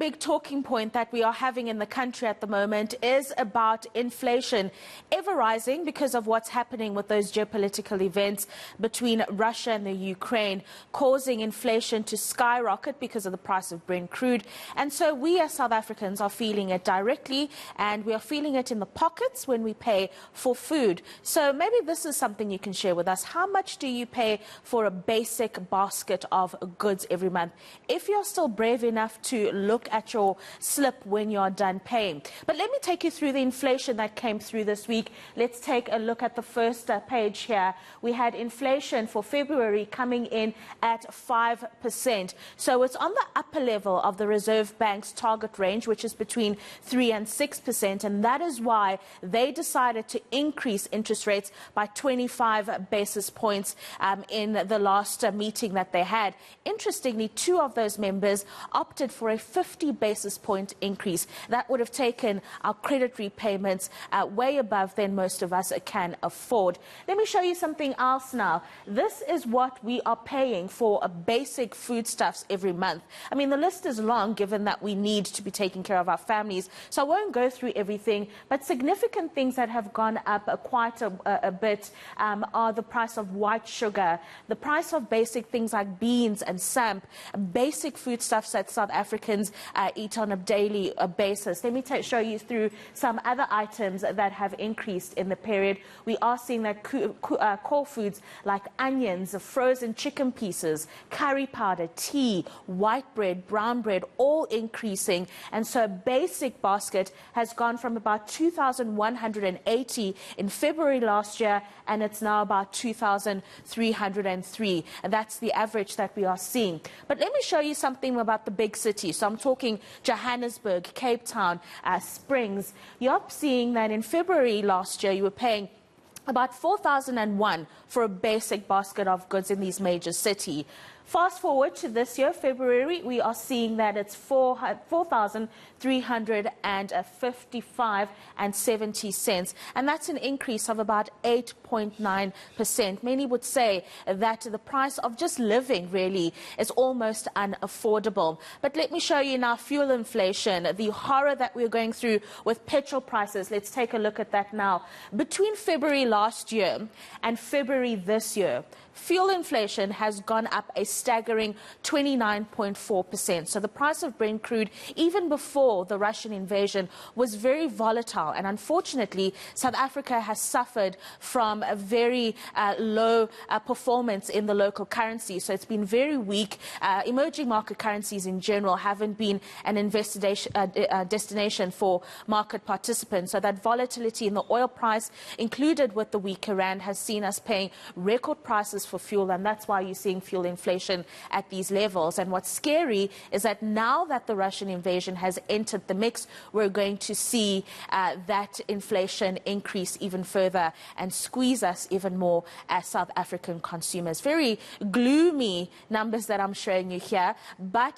big talking point that we are having in the country at the moment is about inflation, ever rising because of what's happening with those geopolitical events between Russia and the Ukraine, causing inflation to skyrocket because of the price of Brent crude. And so we as South Africans are feeling it directly, and we are feeling it in the pockets when we pay for food. So maybe this is something you can share with us. How much do you pay for a basic basket of goods every month? If you're still brave enough to look at your slip when you're done paying. But let me take you through the inflation that came through this week. Let's take a look at the first page here. We had inflation for February coming in at 5%. So it's on the upper level of the Reserve Bank's target range, which is between 3 and 6%. And that is why they decided to increase interest rates by 25 basis points in the last meeting that they had. Interestingly, two of those members opted for a 50 basis point increase. That would have taken our credit repayments way above than most of us can afford. Let me show you something else now. This is what we are paying for basic foodstuffs every month. I mean, the list is long given that we need to be taking care of our families. So I won't go through everything, but significant things that have gone up quite a bit are the price of white sugar, the price of basic things like beans and samp, basic foodstuffs that South Africans eat on a daily basis. Let me show you through some other items that have increased in the period. We are seeing that core foods like onions, frozen chicken pieces, curry powder, tea, white bread, brown bread, all increasing. And so a basic basket has gone from about 2,180 in February last year, and it's now about 2,303. And that's the average that we are seeing. But let me show you something about the big cities. So I'm talking Johannesburg, Cape Town, Springs. You're seeing that in February last year, you were paying about 4,001 for a basic basket of goods in these major cities. Fast forward to this year, February, we are seeing that it's 4,355 and 70 cents. And that's an increase of about 8.9%. Many would say that the price of just living really is almost unaffordable. But let me show you now fuel inflation, the horror that we're going through with petrol prices. Let's take a look at that now. Between February last year and February this year, fuel inflation has gone up a staggering 29.4%. So the price of Brent crude, even before the Russian invasion, was very volatile. And unfortunately, South Africa has suffered from a very low performance in the local currency. So it's been very weak. Emerging market currencies in general haven't been an destination for market participants. So that volatility in the oil price, included with the weaker rand, has seen us paying record prices for fuel, and that's why you're seeing fuel inflation at these levels. And what's scary is that now that the Russian invasion has entered the mix, we're going to see that inflation increase even further and squeeze us even more as South African consumers. Very gloomy numbers that I'm showing you here, but